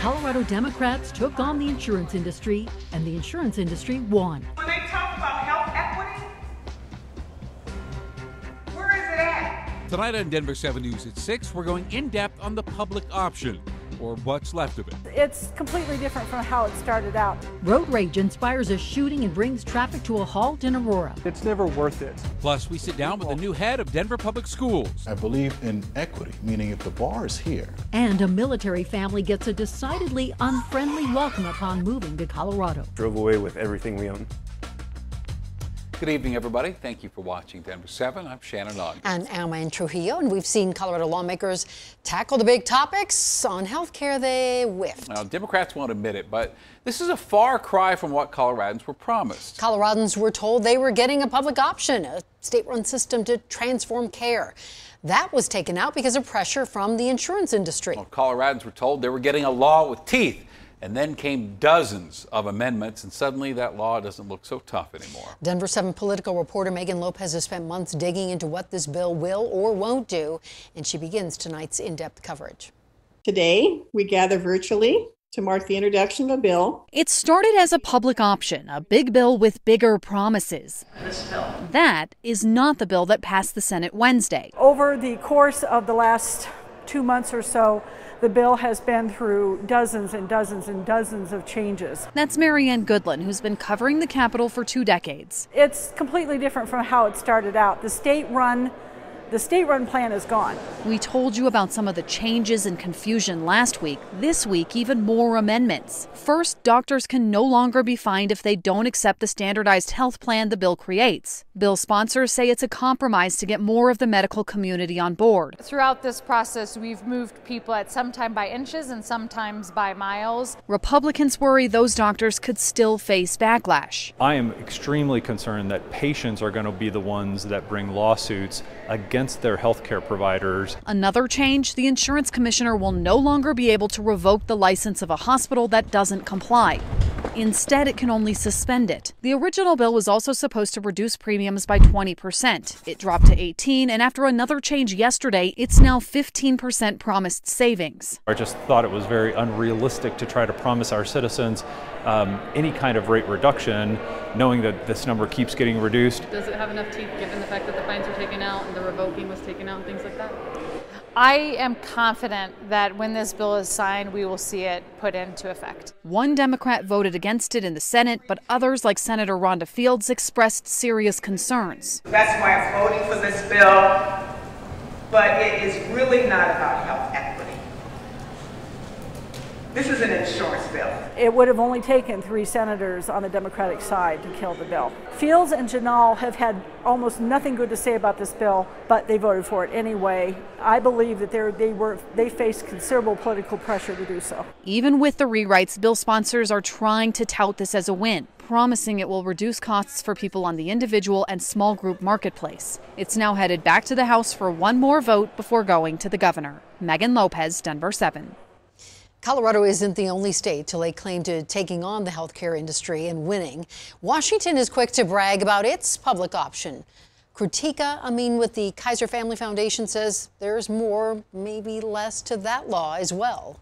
Colorado Democrats took on the insurance industry, and the insurance industry won. When they talk about health equity, where is it at? Tonight on Denver7 News at 6, we're going in-depth on the public option, or what's left of it. It's completely different from how it started out. Road rage inspires a shooting and brings traffic to a halt in Aurora. It's never worth it. Plus, we sit down with the new head of Denver Public Schools. I believe in equity, meaning if the bar is here. And a military family gets a decidedly unfriendly welcome upon moving to Colorado. Drove away with everything we own. Good evening, everybody. Thank you for watching Denver7. I'm Shannon Ogden. And I'm Ann Trujillo, and we've seen Colorado lawmakers tackle the big topics. On health care, they whiffed. Now, Democrats won't admit it, but this is a far cry from what Coloradans were promised. Coloradans were told they were getting a public option, a state-run system to transform care. That was taken out because of pressure from the insurance industry. Well, Coloradans were told they were getting a law with teeth. And then came dozens of amendments, and suddenly that law doesn't look so tough anymore. Denver7 political reporter Megan Lopez has spent months digging into what this bill will or won't do, and she begins tonight's in-depth coverage. Today, we gather virtually to mark the introduction of a bill. It started as a public option, a big bill with bigger promises. This bill. That is not the bill that passed the Senate Wednesday. Over the course of the last 2 months or so, the bill has been through dozens and dozens and dozens of changes. That's Marianne Goodland, who's been covering the Capitol for 2 decades. It's completely different from how it started out. The state-run plan is gone. We told you about some of the changes and confusion last week. This week, even more amendments. First, doctors can no longer be fined if they don't accept the standardized health plan the bill creates. Bill sponsors say it's a compromise to get more of the medical community on board. Throughout this process, we've moved people at sometimes by inches and sometimes by miles. Republicans worry those doctors could still face backlash. I am extremely concerned that patients are going to be the ones that bring lawsuits against their healthcare providers. Another change, the insurance commissioner will no longer be able to revoke the license of a hospital that doesn't comply. Instead, it can only suspend it. The original bill was also supposed to reduce premiums by 20%. It dropped to 18%, and after another change yesterday, it's now 15% promised savings. I just thought it was very unrealistic to try to promise our citizens any kind of rate reduction, knowing that this number keeps getting reduced. Does it have enough teeth given the fact that the fines were taken out and the revoking was taken out and things like that? I am confident that when this bill is signed, we will see it put into effect. One Democrat voted against it in the Senate, but others, like Senator Rhonda Fields, expressed serious concerns. That's why I'm voting for this bill, but it is really not about health equity. This is an insurance bill. It would have only taken 3 senators on the Democratic side to kill the bill. Fields and Janal have had almost nothing good to say about this bill, but they voted for it anyway. I believe that they faced considerable political pressure to do so. Even with the rewrites, bill sponsors are trying to tout this as a win, promising it will reduce costs for people on the individual and small group marketplace. It's now headed back to the House for one more vote before going to the governor. Megan Lopez, Denver7. Colorado isn't the only state to lay claim to taking on the healthcare industry and winning. Washington is quick to brag about its public option. Kritika Amin with the Kaiser Family Foundation says there's more, maybe less, to that law as well.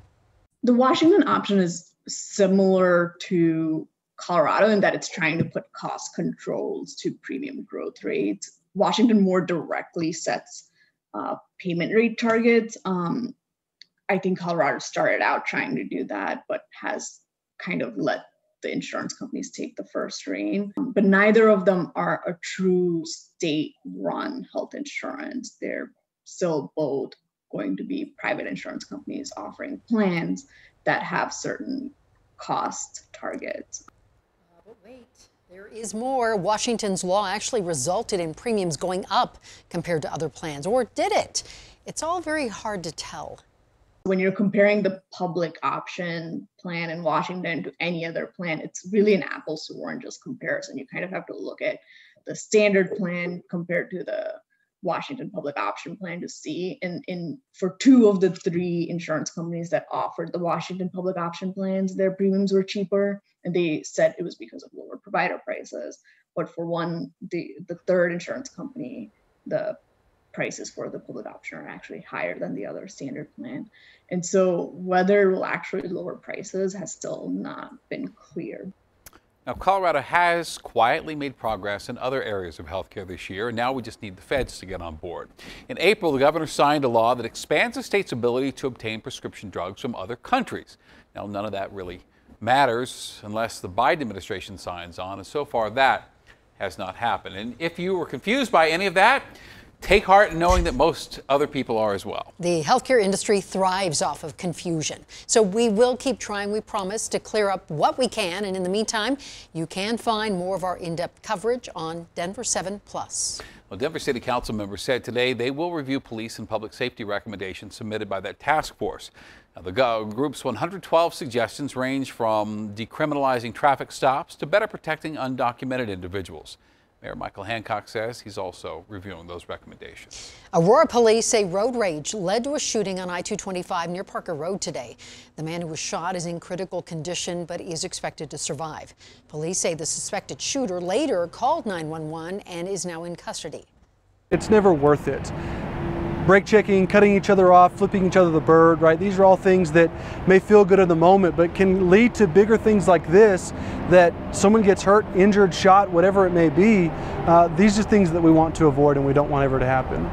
The Washington option is similar to Colorado in that it's trying to put cost controls to premium growth rates. Washington more directly sets payment rate targets. I think Colorado started out trying to do that, but has kind of let the insurance companies take the first rein. But neither of them are a true state-run health insurance. They're still both going to be private insurance companies offering plans that have certain cost targets. But wait, there is more. Washington's law actually resulted in premiums going up compared to other plans, or did it? It's all very hard to tell. When you're comparing the public option plan in Washington to any other plan, it's really an apples to oranges comparison. You kind of have to look at the standard plan compared to the Washington public option plan to see. And for 2 of the 3 insurance companies that offered the Washington public option plans, their premiums were cheaper, and they said it was because of lower provider prices. But for one, the third insurance company, the prices for the public option are actually higher than the other standard plan. And so whether it will actually lower prices has still not been clear. Now, Colorado has quietly made progress in other areas of healthcare this year, and now we just need the feds to get on board. In April, the governor signed a law that expands the state's ability to obtain prescription drugs from other countries. Now, none of that really matters unless the Biden administration signs on, and so far that has not happened. And if you were confused by any of that, take heart in knowing that most other people are as well. The healthcare industry thrives off of confusion. So we will keep trying, we promise, to clear up what we can. And in the meantime, you can find more of our in-depth coverage on Denver7 Plus. Well, Denver City Council members said today they will review police and public safety recommendations submitted by that task force. Now, the group's 112 suggestions range from decriminalizing traffic stops to better protecting undocumented individuals. Mayor Michael Hancock says he's also reviewing those recommendations. Aurora police say road rage led to a shooting on I-225 near Parker Road today. The man who was shot is in critical condition, but is expected to survive. Police say the suspected shooter later called 911 and is now in custody. It's never worth it. Brake checking, cutting each other off, flipping each other the bird, right? These are all things that may feel good in the moment, but can lead to bigger things like this, that someone gets hurt, injured, shot, whatever it may be. These are things that we want to avoid and we don't want ever to happen.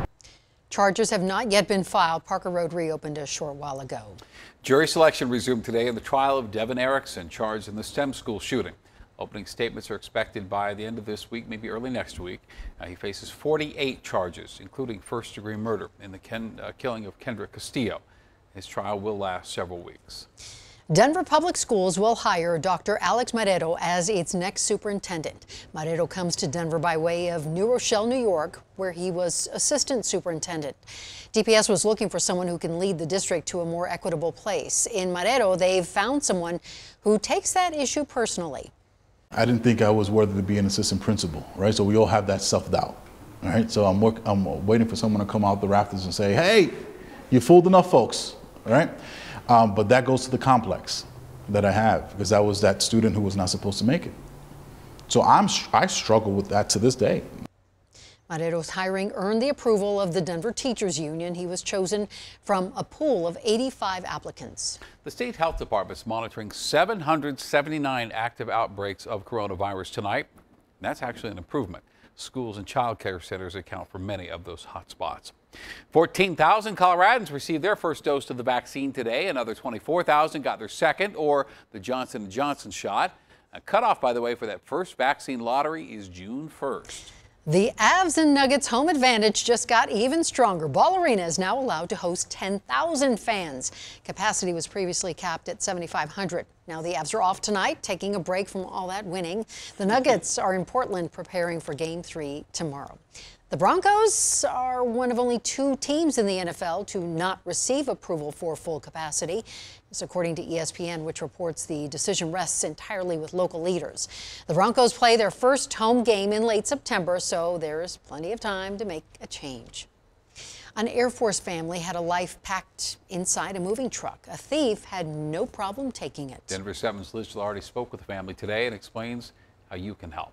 Charges have not yet been filed. Parker Road reopened a short while ago. Jury selection resumed today in the trial of Devin Erickson, charged in the STEM school shooting. Opening statements are expected by the end of this week, maybe early next week. He faces 48 charges, including first-degree murder in the killing of Kendra Castillo. His trial will last several weeks. Denver Public Schools will hire Dr. Alex Marrero as its next superintendent. Marrero comes to Denver by way of New Rochelle, New York, where he was assistant superintendent. DPS was looking for someone who can lead the district to a more equitable place. In Marrero, they've found someone who takes that issue personally. I didn't think I was worthy to be an assistant principal, right? So we all have that self-doubt, all right? So I'm waiting for someone to come out the rafters and say, hey, you fooled enough folks, all right? But that goes to the complex that I have, because that was that student who was not supposed to make it. So I struggle with that to this day. Marrero's hiring earned the approval of the Denver Teachers Union. He was chosen from a pool of 85 applicants. The state health department's monitoring 779 active outbreaks of coronavirus tonight. And that's actually an improvement. Schools and child care centers account for many of those hot spots. 14,000 Coloradans received their first dose of the vaccine today. Another 24,000 got their second or the Johnson & Johnson shot. A cutoff, by the way, for that first vaccine lottery is June 1st. The Avs and Nuggets home advantage just got even stronger. Ball Arena is now allowed to host 10,000 fans. Capacity was previously capped at 7,500. Now the Avs are off tonight, taking a break from all that winning. The Nuggets are in Portland preparing for Game 3 tomorrow. The Broncos are one of only 2 teams in the NFL to not receive approval for full capacity. This according to ESPN, which reports the decision rests entirely with local leaders. The Broncos play their first home game in late September, so there's plenty of time to make a change. An Air Force family had a life packed inside a moving truck. A thief had no problem taking it. Denver7's Liz Gilardi spoke with the family today and explains how you can help.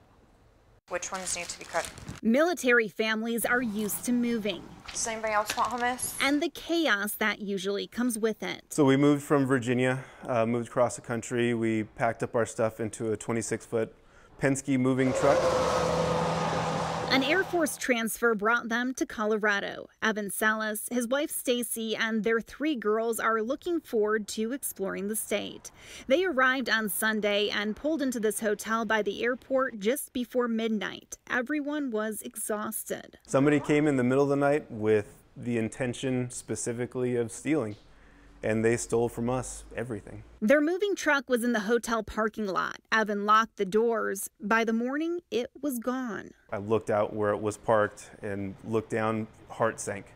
Which ones need to be cut? Military families are used to moving. Does anybody else want hummus? And the chaos that usually comes with it. So we moved from Virginia, moved across the country. We packed up our stuff into a 26-foot Penske moving truck. An Air Force transfer brought them to Colorado. Evan Salas, his wife Stacy, and their 3 girls are looking forward to exploring the state. They arrived on Sunday and pulled into this hotel by the airport just before midnight. Everyone was exhausted. Somebody came in the middle of the night with the intention specifically of stealing, and they stole from us everything. Their moving truck was in the hotel parking lot. Evan locked the doors. By the morning, it was gone. I looked out where it was parked and looked down, heart sank.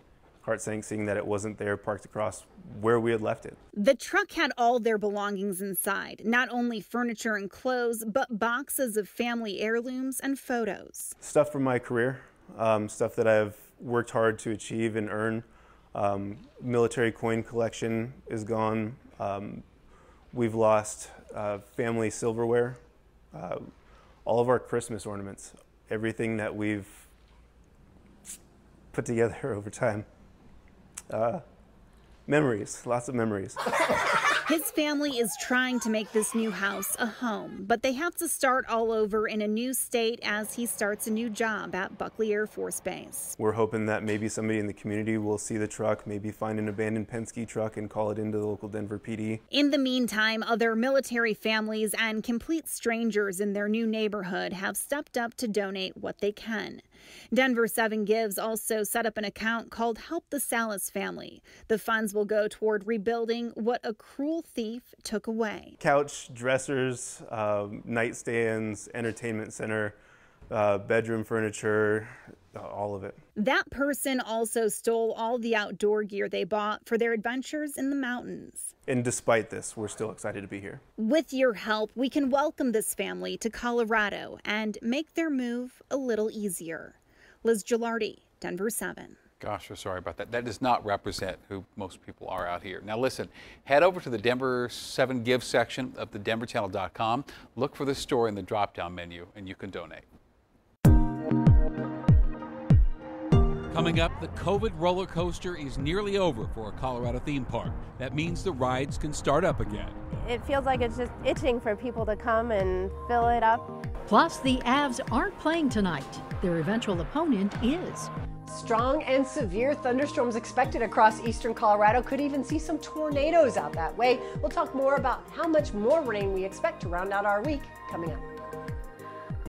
Heart sank seeing that it wasn't there, parked across where we had left it. The truck had all their belongings inside, not only furniture and clothes, but boxes of family heirlooms and photos. Stuff from my career, stuff that I've worked hard to achieve and earn. Military coin collection is gone. We've lost family silverware, all of our Christmas ornaments, everything that we've put together over time. Memories, lots of memories. His family is trying to make this new house a home, but they have to start all over in a new state as he starts a new job at Buckley Air Force Base. We're hoping that maybe somebody in the community will see the truck, maybe find an abandoned Penske truck and call it into the local Denver PD. In the meantime, other military families and complete strangers in their new neighborhood have stepped up to donate what they can. Denver7 Gives also set up an account called Help the Salas Family. The funds will go toward rebuilding what a cruel thief took away. Couch, dressers, nightstands, entertainment center, bedroom furniture, all of it. That person also stole all the outdoor gear they bought for their adventures in the mountains. And despite this, we're still excited to be here. With your help, we can welcome this family to Colorado and make their move a little easier. Liz Gilardi, Denver7. Gosh, we're sorry about that. That does not represent who most people are out here. Now listen, head over to the Denver7 Give section of the denverchannel.com. Look for this story in the drop-down menu and you can donate. Coming up, the COVID roller coaster is nearly over for a Colorado theme park. That means the rides can start up again. It feels like it's just itching for people to come and fill it up. Plus, the Avs aren't playing tonight. Their eventual opponent is. Strong and severe thunderstorms expected across eastern Colorado. Could even see some tornadoes out that way. We'll talk more about how much more rain we expect to round out our week coming up.